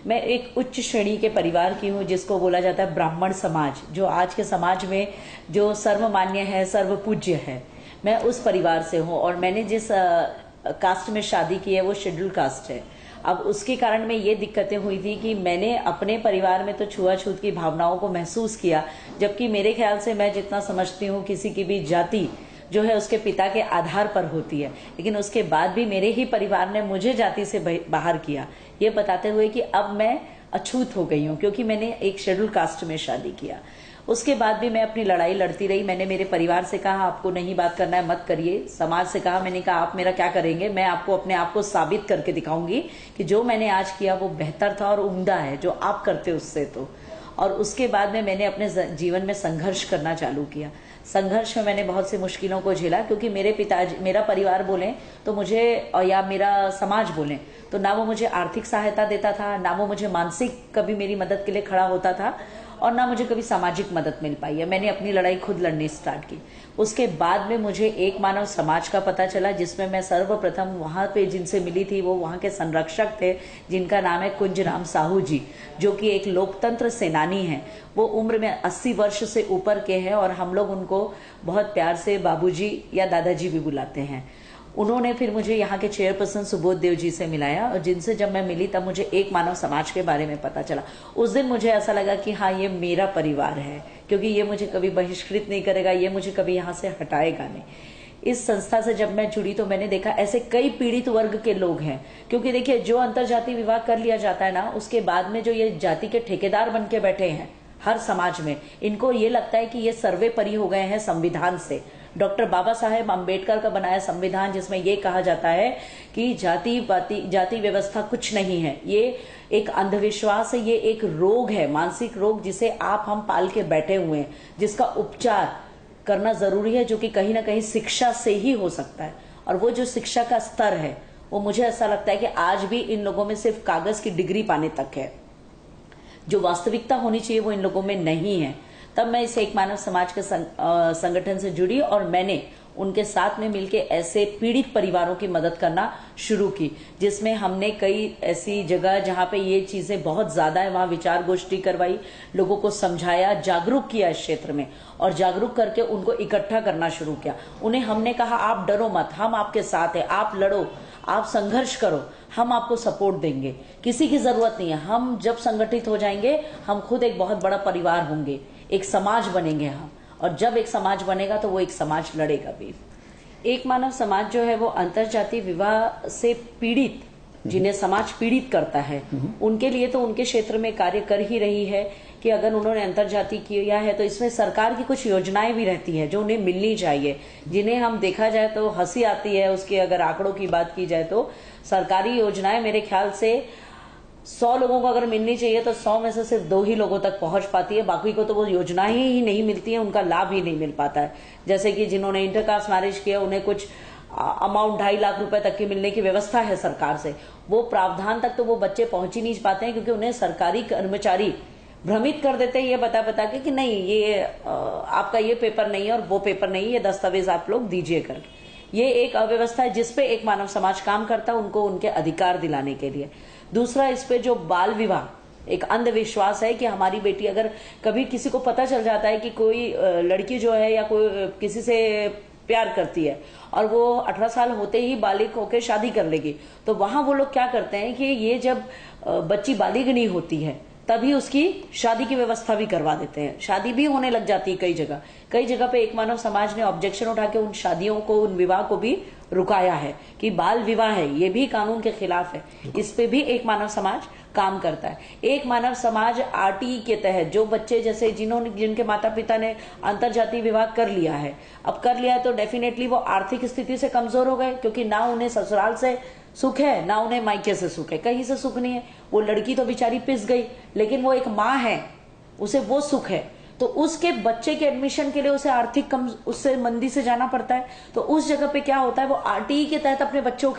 मैं एक उच्च श्रेणी के परिवार की हूँ, जिसको बोला जाता है ब्राह्मण समाज, जो आज के समाज में जो सर्वमान्य है, सर्वपूज्य है। मैं उस परिवार से हूँ और मैंने जिस कास्ट में शादी की है वो शेड्यूल कास्ट है। अब उसके कारण में ये दिक्कतें हुई थी कि मैंने अपने परिवार में तो छुआछूत की भावनाओं को महसूस किया, जबकि मेरे ख्याल से मैं जितना समझती हूँ किसी की भी जाति जो है उसके पिता के आधार पर होती है, लेकिन उसके बाद भी मेरे ही परिवार ने मुझे जाति से बाहर किया, ये बताते हुए कि अब मैं अछूत हो गई हूँ क्योंकि मैंने एक शेड्यूल कास्ट में शादी किया। उसके बाद भी मैं अपनी लड़ाई लड़ती रही। मैंने मेरे परिवार से कहा आपको नहीं बात करना है मत करिए। समाज से कहा, मैंने कहा आप मेरा क्या करेंगे, मैं आपको अपने आप को साबित करके दिखाऊंगी कि जो मैंने आज किया वो बेहतर था और उम्दा है जो आप करते उससे तो। और उसके बाद में मैंने अपने जीवन में संघर्ष करना चालू किया। संघर्ष में मैंने बहुत सी मुश्किलों को झेला क्योंकि मेरे पिताजी, मेरा परिवार बोले तो मुझे, या मेरा समाज बोले तो ना वो मुझे आर्थिक सहायता देता था, ना वो मुझे मानसिक कभी मेरी मदद के लिए खड़ा होता था और ना मुझे कभी सामाजिक मदद मिल पाई है। मैंने अपनी लड़ाई खुद लड़नी स्टार्ट की। उसके बाद में मुझे एक मानव समाज का पता चला जिसमें मैं सर्वप्रथम वहां पे जिनसे मिली थी वो वहां के संरक्षक थे, जिनका नाम है कुंजराम साहू जी, जो कि एक लोकतंत्र सेनानी हैं। वो उम्र में 80 वर्ष से ऊपर के हैं और हम लोग उनको बहुत प्यार से बाबूजी या दादाजी भी बुलाते हैं। उन्होंने फिर मुझे यहाँ के चेयरपर्सन सुबोध देव जी से मिलाया और जिनसे जब मैं मिली तब मुझे एक मानव समाज के बारे में पता चला। उस दिन मुझे ऐसा लगा कि हाँ ये मेरा परिवार है, क्योंकि ये मुझे कभी बहिष्कृत नहीं करेगा, ये मुझे कभी यहाँ से हटाएगा नहीं। इस संस्था से जब मैं जुड़ी तो मैंने देखा ऐसे कई पीड़ित वर्ग के लोग हैं, क्योंकि देखिए जो अंतरजातीय विवाह कर लिया जाता है ना, उसके बाद में जो ये जाति के ठेकेदार बन के बैठे हैं हर समाज में, इनको ये लगता है कि ये सर्वोपरि हो गए हैं संविधान से। डॉक्टर बाबा साहेब अम्बेडकर का बनाया संविधान जिसमें ये कहा जाता है कि जाति व्यवस्था कुछ नहीं है, ये एक अंधविश्वास है, ये एक रोग है, मानसिक रोग जिसे आप हम पाल के बैठे हुए हैं, जिसका उपचार करना जरूरी है, जो कि कहीं ना कहीं शिक्षा से ही हो सकता है। और वो जो शिक्षा का स्तर है वो मुझे ऐसा लगता है कि आज भी इन लोगों में सिर्फ कागज की डिग्री पाने तक है, जो वास्तविकता होनी चाहिए वो इन लोगों में नहीं है। तब मैं इस एक मानव समाज के संगठन से जुड़ी और मैंने उनके साथ में मिलके ऐसे पीड़ित परिवारों की मदद करना शुरू की, जिसमें हमने कई ऐसी जगह जहां पे ये चीजें बहुत ज्यादा है वहां विचार गोष्ठी करवाई, लोगों को समझाया, जागरूक किया इस क्षेत्र में, और जागरूक करके उनको इकट्ठा करना शुरू किया। उन्हें हमने कहा आप डरो मत, हम आपके साथ हैं, आप लड़ो, आप संघर्ष करो, हम आपको सपोर्ट देंगे, किसी की जरूरत नहीं है। हम जब संगठित हो जाएंगे हम खुद एक बहुत बड़ा परिवार होंगे, एक समाज बनेंगे हम, और जब एक समाज बनेगा तो वो एक समाज लड़ेगा भी। एक मानव समाज जो है वो अंतरजातीय विवाह से पीड़ित, जिन्हें समाज पीड़ित करता है, उनके लिए तो उनके क्षेत्र में कार्य कर ही रही है कि अगर उन्होंने अंतरजातीय किया है तो इसमें सरकार की कुछ योजनाएं भी रहती है जो उन्हें मिलनी चाहिए, जिन्हें हम देखा जाए तो हंसी आती है उसके, अगर आंकड़ों की बात की जाए तो सरकारी योजनाएं मेरे ख्याल से 100 लोगों को अगर मिलनी चाहिए तो 100 में से सिर्फ 2 ही लोगों तक पहुंच पाती है, बाकी को तो वो योजनाएं ही नहीं मिलती है, उनका लाभ ही नहीं मिल पाता है। जैसे कि जिन्होंने इंटरकास्ट मैरिज किया उन्हें कुछ अमाउंट 2.5 लाख रुपए तक की मिलने की व्यवस्था है सरकार से, वो प्रावधान तक तो वो बच्चे पहुंच ही नहीं पाते हैं, क्योंकि उन्हें सरकारी कर्मचारी भ्रमित कर देते हैं ये बता बता के कि नहीं ये आपका ये पेपर नहीं है और वो पेपर नहीं है, ये दस्तावेज आप लोग दीजिए करके। ये एक अव्यवस्था है जिसपे एक मानव समाज काम करता है, उनको उनके अधिकार दिलाने के लिए। दूसरा, इस पे जो बाल विवाह, एक अंधविश्वास है कि हमारी बेटी, अगर कभी किसी को पता चल जाता है कि कोई लड़की जो है या कोई किसी से प्यार करती है और वो 18 साल होते ही बालिग होकर शादी कर लेगी, तो वहां वो लोग क्या करते हैं कि ये जब बच्ची बालिग नहीं होती है तभी उसकी शादी की व्यवस्था भी करवा देते हैं, शादी भी होने लग जाती है कई जगह पे। एक मानव समाज ने ऑब्जेक्शन उठा के उन शादियों को, उन विवाह को भी रुकाया है कि बाल विवाह है, ये भी कानून के खिलाफ है, इस पे भी एक मानव समाज काम करता है। एक मानव समाज आरटीई के तहत जो बच्चे, जैसे जिनके माता पिता ने अंतरजातीय विवाह कर लिया है, अब कर लिया है तो डेफिनेटली वो आर्थिक स्थिति से कमजोर हो गए, क्योंकि ना उन्हें ससुराल से सुख है ना उन्हें मायके से सुख है, कहीं से सुख नहीं है। वो लड़की तो बेचारी पिस गई, लेकिन वो एक माँ है, उसे वो सुख है, तो उसके बच्चे के एडमिशन के लिए उसे आर्थिक उससे मंदी से जाना पड़ता है। तो उस जगह पे क्या होता है, वो आरटीई के तहत अपने बच्चों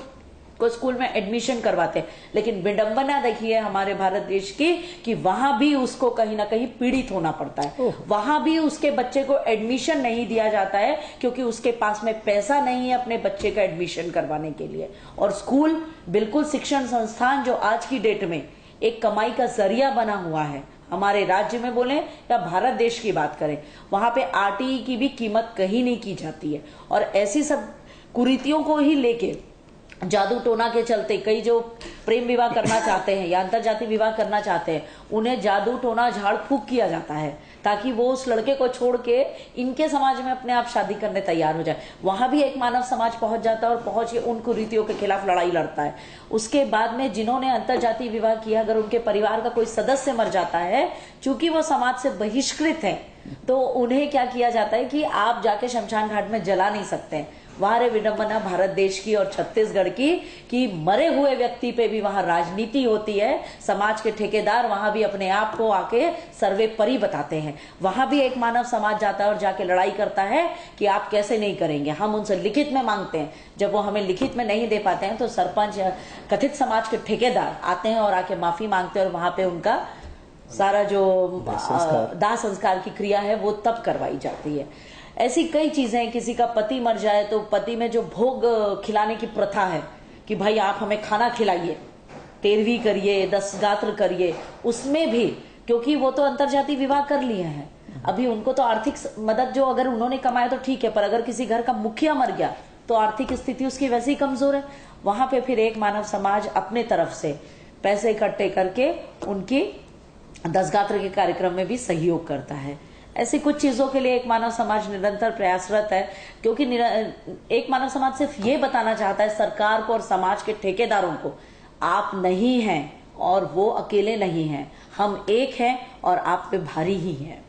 को स्कूल में एडमिशन करवाते हैं, लेकिन विडंबना देखिए हमारे भारत देश की कि वहां भी उसको कहीं ना कहीं पीड़ित होना पड़ता है, वहां भी उसके बच्चे को एडमिशन नहीं दिया जाता है क्योंकि उसके पास में पैसा नहीं है अपने बच्चे का एडमिशन करवाने के लिए। और स्कूल, बिल्कुल शिक्षण संस्थान जो आज की डेट में एक कमाई का जरिया बना हुआ है। हमारे राज्य में बोले या भारत देश की बात करें, वहां पे आरटीई की भी कीमत कहीं नहीं की जाती है। और ऐसी सब कुरीतियों को ही लेके, जादू टोना के चलते कई जो प्रेम विवाह करना चाहते हैं या अंतरजातीय विवाह करना चाहते हैं, उन्हें जादू टोना झाड़ फूक किया जाता है ताकि वो उस लड़के को छोड़ के इनके समाज में अपने आप शादी करने तैयार हो जाए। वहां भी एक मानव समाज पहुंच जाता है और पहुंच के उन कुरीतियों के खिलाफ लड़ाई लड़ता है। उसके बाद में जिन्होंने अंतरजातीय विवाह किया, अगर उनके परिवार का कोई सदस्य मर जाता है, चूंकि वो समाज से बहिष्कृत है, तो उन्हें क्या किया जाता है कि आप जाके शमशान घाट में जला नहीं सकते। वहां रे विडंबना भारत देश की और छत्तीसगढ़ की कि मरे हुए व्यक्ति पे भी वहां राजनीति होती है। समाज के ठेकेदार वहां भी अपने आप को आके सर्वेपरि बताते हैं। वहां भी एक मानव समाज जाता है और जाके लड़ाई करता है कि आप कैसे नहीं करेंगे, हम उनसे लिखित में मांगते हैं। जब वो हमें लिखित में नहीं दे पाते हैं तो सरपंच कथित समाज के ठेकेदार आते हैं और आके माफी मांगते हैं और वहां पे उनका सारा जो दाह संस्कार की क्रिया है वो तब करवाई जाती है। ऐसी कई चीजें, किसी का पति मर जाए तो पति में जो भोग खिलाने की प्रथा है कि भाई आप हमें खाना खिलाइए, 13वीं करिए, 10 गात्र करिए, उसमें भी क्योंकि वो तो अंतरजातीय विवाह कर लिए हैं, अभी उनको तो आर्थिक मदद जो अगर उन्होंने कमाया तो ठीक है, पर अगर किसी घर का मुखिया मर गया तो आर्थिक स्थिति उसकी वैसे ही कमजोर है। वहां पे फिर एक मानव समाज अपने तरफ से पैसे इकट्ठे करके उनकी 10 गात्र के कार्यक्रम में भी सहयोग करता है। ऐसी कुछ चीजों के लिए एक मानव समाज निरंतर प्रयासरत है, क्योंकि एक मानव समाज सिर्फ ये बताना चाहता है सरकार को और समाज के ठेकेदारों को, आप नहीं हैं और वो अकेले नहीं हैं, हम एक हैं और आप पे भारी ही हैं।